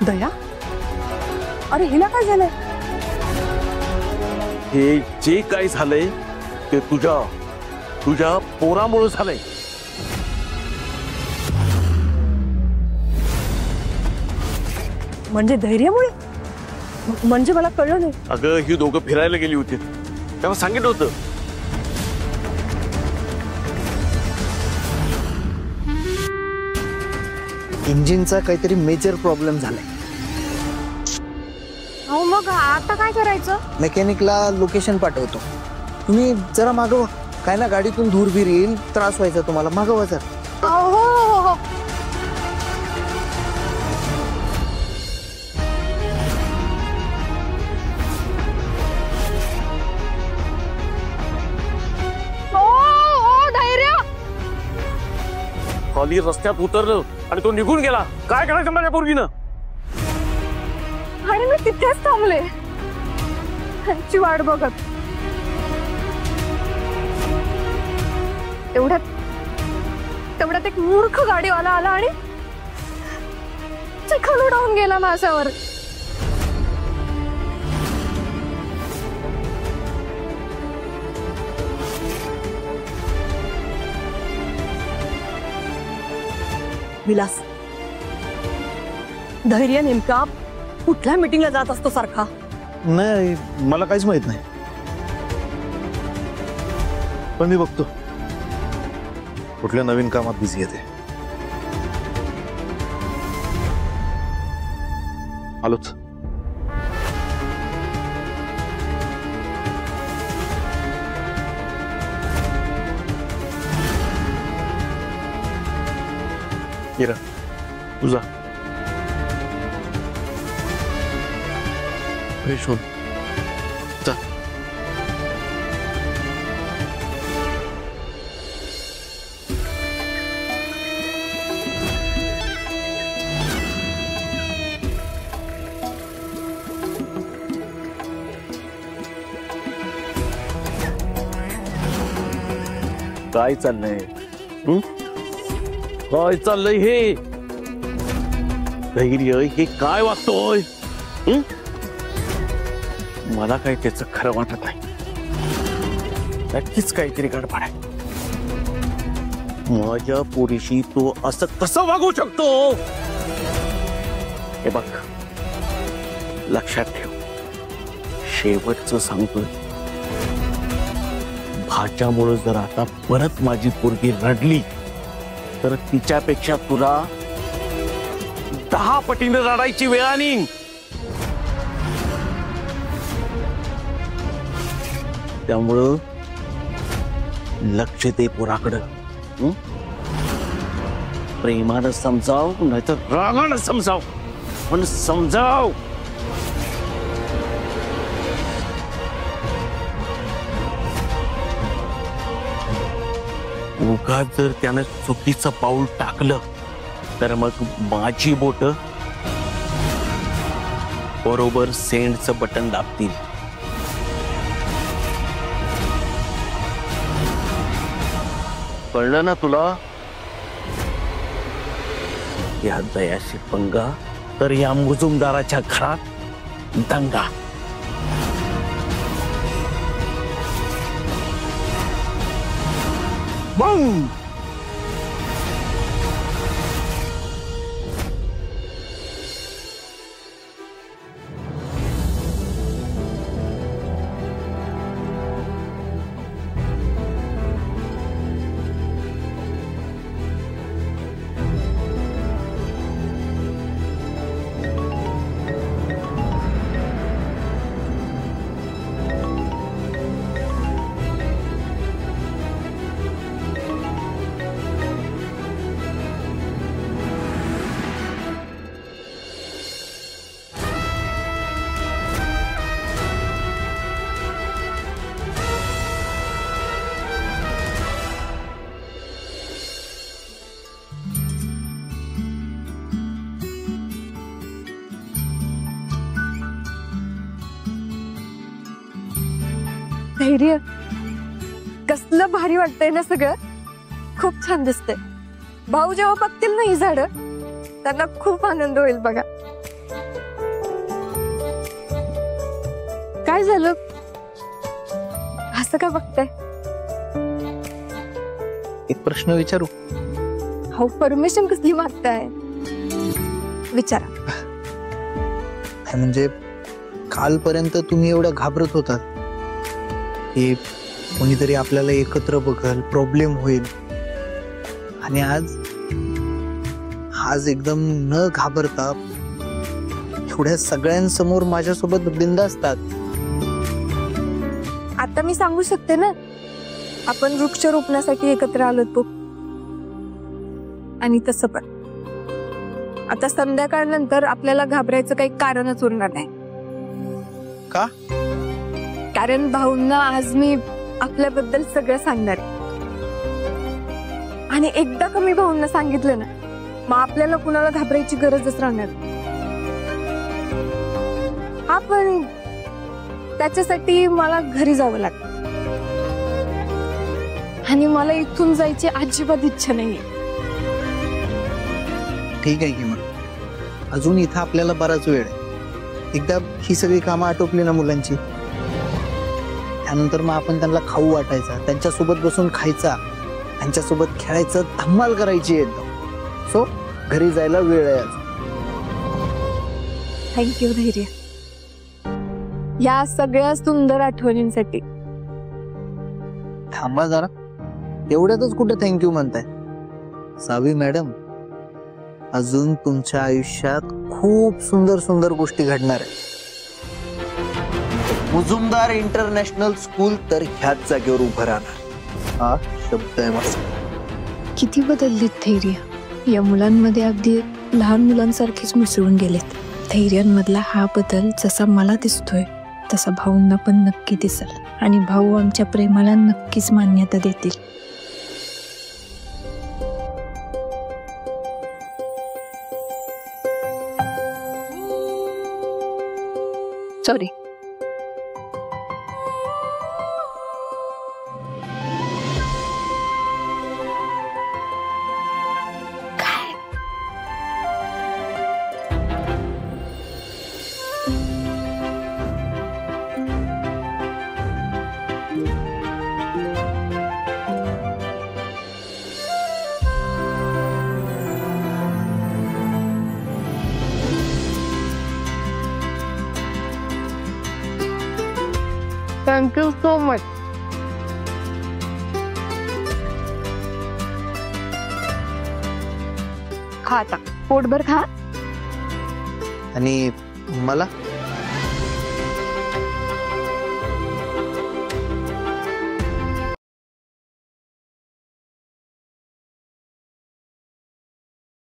दया, अरे हिला काय झालंय? हे जे काय झालंय ते तुझ्या पोरामुळे झालंय. म्हणजे धैर्यामुळे? म्हणजे मला कळलं नाही. अगं ही दोघं फिरायला गेली होती तेव्हा सांगितलं होतं. इंजिनचा काहीतरी मेजर प्रॉब्लेम झालाय. अहो मग आता काय करायचं? मेकॅनिकला लोकेशन पाठवतो. तुम्ही जरा मागवा. काय ना गाडीतून धूर बीर येईल, त्रास व्हायचा तुम्हाला. मागवा जरा. हो हो हो. खाली रस्त्यात उतरलं आणि तो निघून गेला. काय करायचं माझ्या पोरगीनं? आणि मी तिथेच थांबले त्यांची वाट बघत. तेवढ्यात एक मूर्ख गाडीवाला आला आणि चिखल उडवून गेला माझ्यावर. विलास, धैर्य नेमका कुठल्या मीटिंगला जात असतो सारखा? नाही, मला काहीच माहित नाही, पण मी बघतो कुठल्या नवीन कामात बिझी आहे ते. आलोच. हिरा तुझा फ्रेश होऊन जा. काय चाललंय? काय चाललंय हे? धैर्य हे काय वागतोय? मला काय त्याचं खरं वाटत नाही. नक्कीच काहीतरी गडबड आहे. माझ्या पोरीशी तो असं कसं वागू शकतो? हे बघ, लक्षात ठेव, शेवटचं सांगतोय, भाच्यामुळे जर आता परत माझी पोरगी रडली तर तिच्यापेक्षा तुला 10 पटीने रडायची वेळ आणीन. त्यामुळं लक्ष दे पोराकडं. प्रेमानं समजाव नाहीतर रागानं समजाव, पण समजाव. उगाच जर त्यानं चुकीचं पाऊल टाकलं तर मग माझी बोट बरोबर सेंडचं बटन दाबतील. कळलं ना तुला? या दयाशी पंगा तर या मुजुमदाराच्या घरात दंगा. बंग. धैर्य, कसलं भारी वाटतंय ना सगळं. खूप छान दिसतंय. भाऊ जेव्हा बघतील ना ही झाडं, त्यांना खूप आनंद होईल बघा. काय झालं? असं का बघताय? एक प्रश्न विचारू? हो, परमिशन कसली मागताय? विचारा. म्हणजे कालपर्यंत तुम्ही एवढं घाबरत होतात की कोणीतरी आपल्याला एकत्र बघल, प्रॉब्लेम होईल, आणि आज एकदम न घाबरता एवढ्या सगळ्यांसमोर माझ्यासोबत बिनधास्त. आता मी सांगू शकते ना, आपण वृक्ष रोपण्यासाठी एकत्र आलोत बघ. आणि तसं पण आता संध्याकाळनंतर आपल्याला घाबरायचं काही कारणच उरणार नाही. का? कारण भाऊंना आज मी आपल्याबद्दल सगळं सांगणार आहे. आणि एकदा का मी भाऊंना सांगितलं ना, मग आपल्याला कुणाला घाबरायची गरजच राहणार. हा, पण त्याच्यासाठी मला घरी जावं लागतं. आणि मला इथून जायची अजिबात इच्छा नाहीये. ठीक आहे की मग अजून इथं आपल्याला बराच वेळ आहे. एकदा ही सगळी कामं आटोपली ना मुलांची, त्यानंतर मग आपण त्यांना खाऊ वाटायचा, त्यांच्यासोबत बसून खायचा, त्यांच्यासोबत खेळायचं, धम्माल करायची एकदम. सो घरी जायला वेळ आहे अजून. थँक्यू धैर्य, या सगळ्या सुंदर आठवणींसाठी. थांबा जरा, एवढ्यातच कुठे थँक्यू म्हणताय? सावी मॅडम, अजून तुमच्या आयुष्यात खूप सुंदर सुंदर गोष्टी घडणार आहेत. मुजुमदार इंटरनॅशनल स्कूल तर ह्याच जागेवर उभं राहणार. हा शब्द आहे माझा. किती बदललीत धैर्य. या मुलांमध्ये अगदी लहान मुलांसारखेच मिसळून गेलेत. धैर्यांमधला हा बदल जसा मला दिसतोय तसा भाऊंना पण नक्की दिसेल, आणि भाऊ आमच्या प्रेमाला नक्कीच मान्यता देतील. सॉरी. Thank you so much. खा आता, पोटभर खा. आणि मला